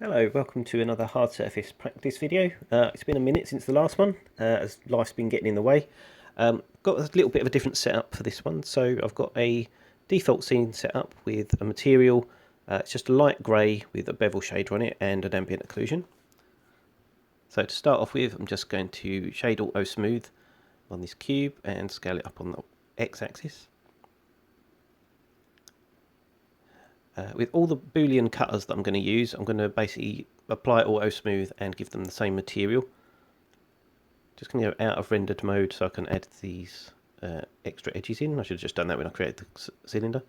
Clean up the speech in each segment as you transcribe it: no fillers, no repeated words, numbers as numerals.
Hello, welcome to another hard surface practice video. It's been a minute since the last one, as life's been getting in the way. Got a little bit of a different setup for this one. So I've got a default scene set up with a material. It's just a light grey with a bevel shader on it and an ambient occlusion. So to start off with, I'm just going to shade auto smooth on this cube and scale it up on the x-axis. With all the Boolean cutters that I'm going to use, I'm going to basically apply auto smooth and give them the same material. Just going to go out of rendered mode so I can add these extra edges in. I should have just done that when I created the cylinder.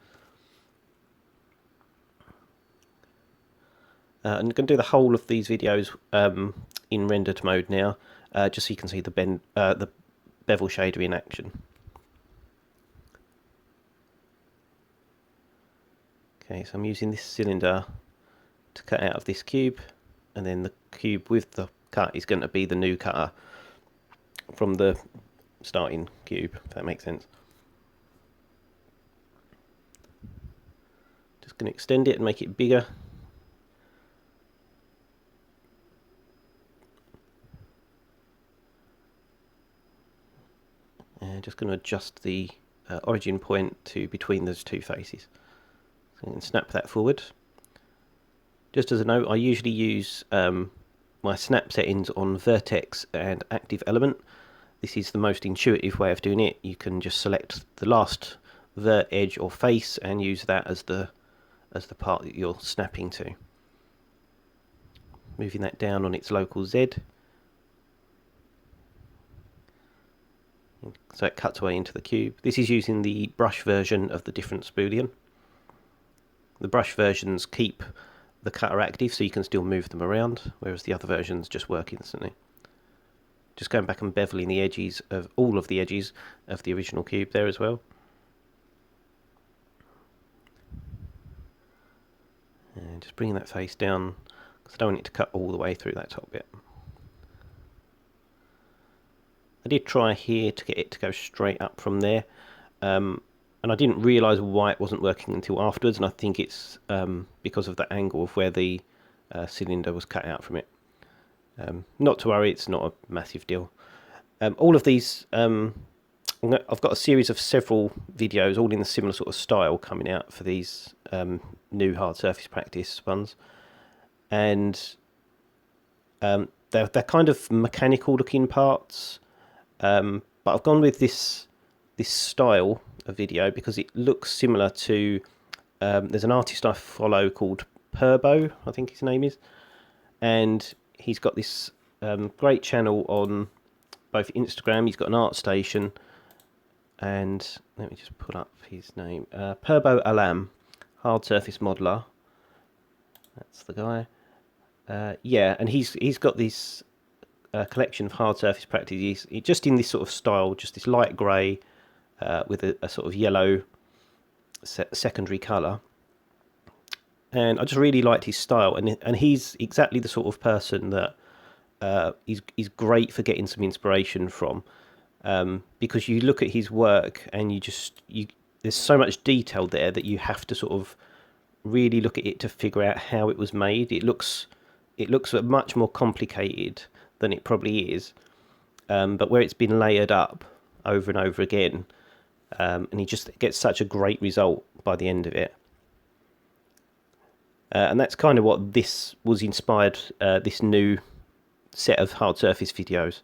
I'm going to do the whole of these videos in rendered mode now, just so you can see the bevel shader in action. Okay, so I'm using this cylinder to cut out of this cube, and then the cube with the cut is going to be the new cutter from the starting cube, if that makes sense. Just going to extend it and make it bigger. And just going to adjust the origin point to between those two faces. So you can snap that forward. Just as a note, I usually use my snap settings on vertex and active element. This is the most intuitive way of doing it. You can just select the last vert edge or face and use that as the part that you're snapping to. Moving that down on its local Z. So it cuts away into the cube. This is using the brush version of the difference Boolean. The brush versions keep the cutter active so you can still move them around, whereas the other versions just work instantly. Just going back and beveling the edges of all of the edges of the original cube there as well. And just bringing that face down, because I don't want it to cut all the way through that top bit. I did try here to get it to go straight up from there, and I didn't realise why it wasn't working until afterwards, and I think it's because of the angle of where the cylinder was cut out from it. Not to worry, it's not a massive deal. All of these, I've got a series of several videos, all in a similar sort of style, coming out for these new hard surface practice ones, and they're kind of mechanical looking parts, but I've gone with this style of video because it looks similar to there's an artist I follow called Purbo, I think his name is, and he's got this great channel on both Instagram. He's got an art station, and let me just pull up his name, Purbo Alam, hard surface modeler. That's the guy. Yeah, and he's got this collection of hard surface practice. He's just in this sort of style, just this light grey with a sort of yellow secondary colour, and I just really liked his style, and he's exactly the sort of person that is great for getting some inspiration from, because you look at his work and there's so much detail there that you have to sort of really look at it to figure out how it was made. It looks much more complicated than it probably is, but where it's been layered up over and over again, and he just gets such a great result by the end of it. And that's kind of what this was inspired, this new set of hard surface videos,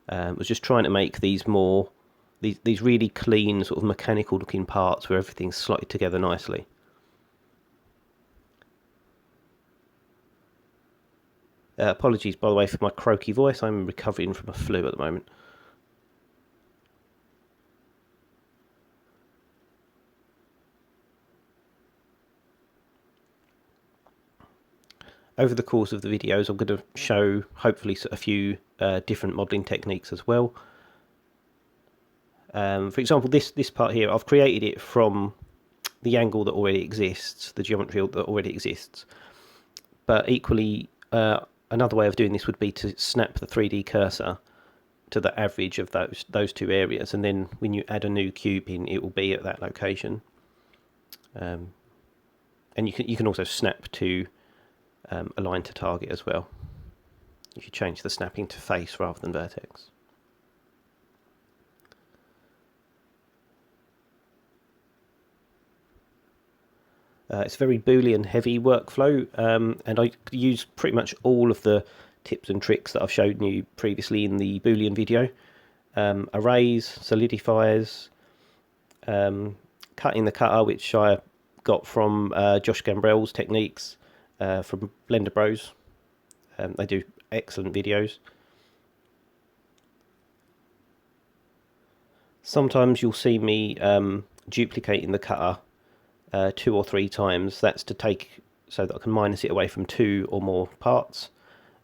was just trying to make these really clean, sort of mechanical looking parts where everything's slotted together nicely. Apologies, by the way, for my croaky voice. I'm recovering from a flu at the moment. Over the course of the videos, I'm going to show, hopefully, a few different modelling techniques as well. For example, this part here, I've created it from the angle that already exists, the geometry that already exists. But equally, another way of doing this would be to snap the 3D cursor to the average of those two areas, and then when you add a new cube in, it will be at that location. And you can also snap to align to target as well. If you change the snapping to face rather than vertex. It's a very Boolean heavy workflow, and I use pretty much all of the tips and tricks that I've shown you previously in the Boolean video. Arrays, solidifiers, cutting the cutter, which I got from Josh Gambrell's techniques from Blender Bros. They do excellent videos. Sometimes you'll see me duplicating the cutter 2 or 3 times. That's to take so that I can minus it away from 2 or more parts,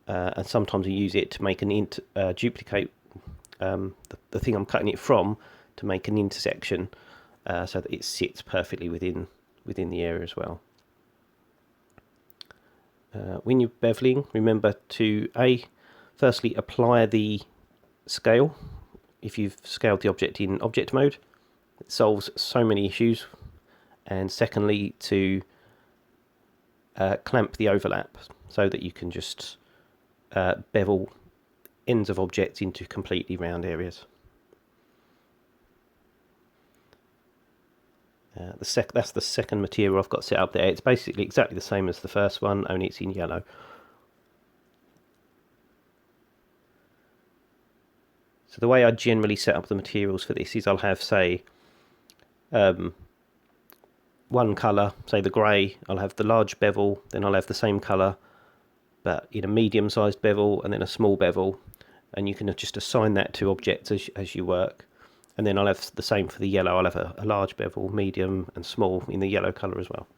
and sometimes I use it to make an duplicate the thing I'm cutting it from to make an intersection so that it sits perfectly within the area as well. When you're beveling, remember to firstly apply the scale. If you've scaled the object in object mode, it solves so many issues. And secondly, to clamp the overlap so that you can just bevel ends of objects into completely round areas. That's the second material I've got set up there. It's basically exactly the same as the first one, only it's in yellow. So the way I generally set up the materials for this is I'll have, say, one colour, say the grey, I'll have the large bevel, then I'll have the same colour but in a medium-sized bevel and then a small bevel, and you can just assign that to objects as you work. And then I'll have the same for the yellow. I'll have a large bevel, medium and small in the yellow colour as well.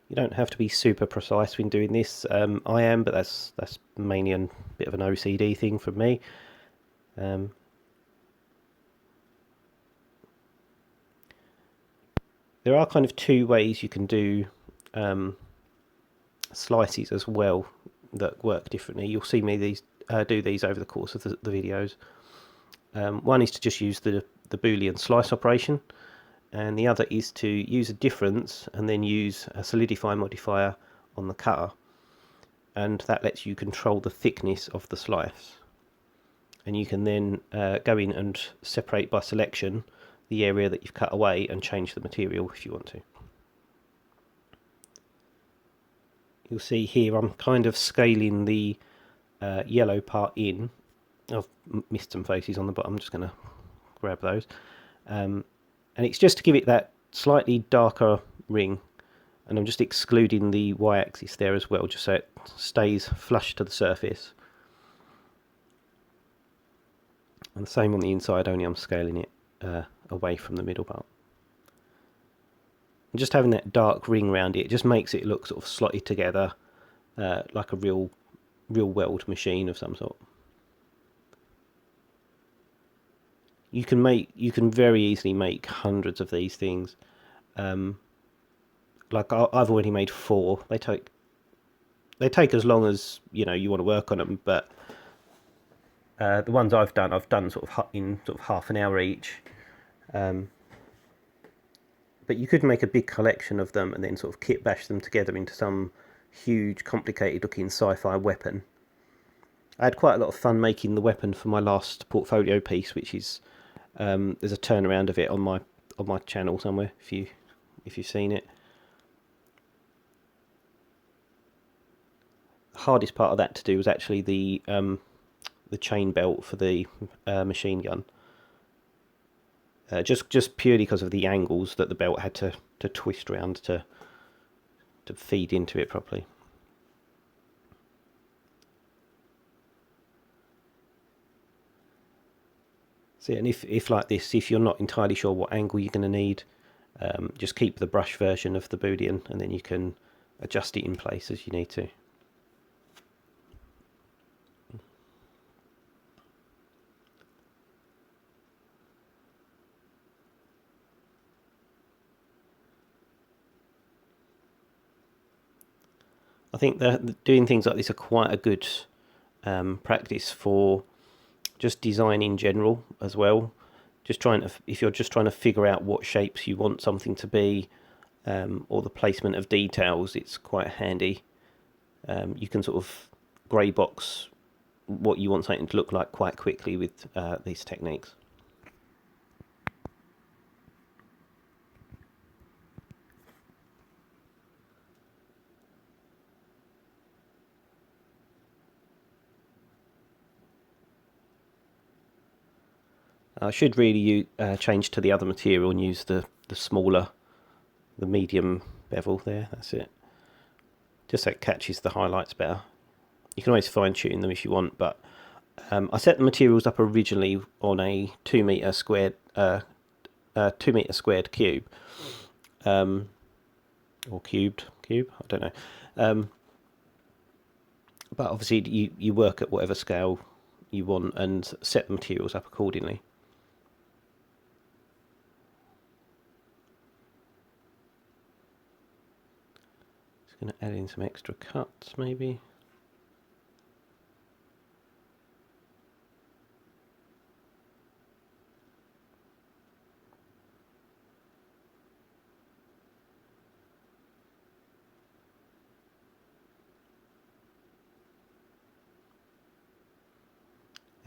You don't have to be super precise when doing this. I am, but that's mainly a bit of an OCD thing for me. There are kind of 2 ways you can do slices as well that work differently. You'll see me do these over the course of the videos. One is to just use the Boolean slice operation, and the other is to use a difference and then use a solidify modifier on the cutter, and that lets you control the thickness of the slice. And you can then go in and separate by selection the area that you've cut away and change the material if you want to. You'll see here I'm kind of scaling the yellow part in. I've missed some faces on the bottom, I'm just going to grab those. And it's just to give it that slightly darker ring, and I'm just excluding the y-axis there as well, just so it stays flush to the surface. And the same on the inside, only I'm scaling it away from the middle part. And just having that dark ring around it just makes it look sort of slotted together, like a real weld machine of some sort. You can very easily make hundreds of these things. Like I've already made 4. They take as long as you want to work on them, but the ones I've done sort of in sort of half an hour each. But you could make a big collection of them and then sort of kit bash them together into some huge, complicated looking sci-fi weapon. I had quite a lot of fun making the weapon for my last portfolio piece, which is there's a turnaround of it on my channel somewhere if you've seen it. The hardest part of that to do was actually the chain belt for the machine gun. Just purely because of the angles that the belt had to twist around to feed into it properly. So, and if like this, if you're not entirely sure what angle you're going to need, just keep the brush version of the Boolean, and then you can adjust it in place as you need to. I think that doing things like this are quite a good practice for just design in general as well, if you're just trying to figure out what shapes you want something to be, or the placement of details, it's quite handy. You can sort of grey box what you want something to look like quite quickly with these techniques. I should really change to the other material and use the smaller, the medium bevel there. That's it. Just so it catches the highlights better. You can always fine tune them if you want, but I set the materials up originally on a 2 meter squared 2 meter squared cube, or cube. I don't know. But obviously you work at whatever scale you want and set the materials up accordingly. Just going to add in some extra cuts maybe.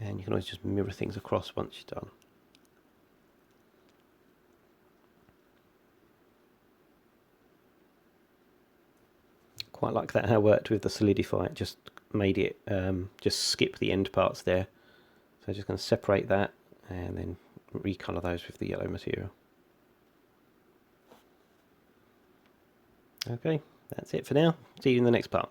And you can always just mirror things across once you're done. Quite like that how it worked with the solidify. It just made it just skip the end parts there. So I'm just going to separate that and then recolour those with the yellow material. Okay, that's it for now. See you in the next part.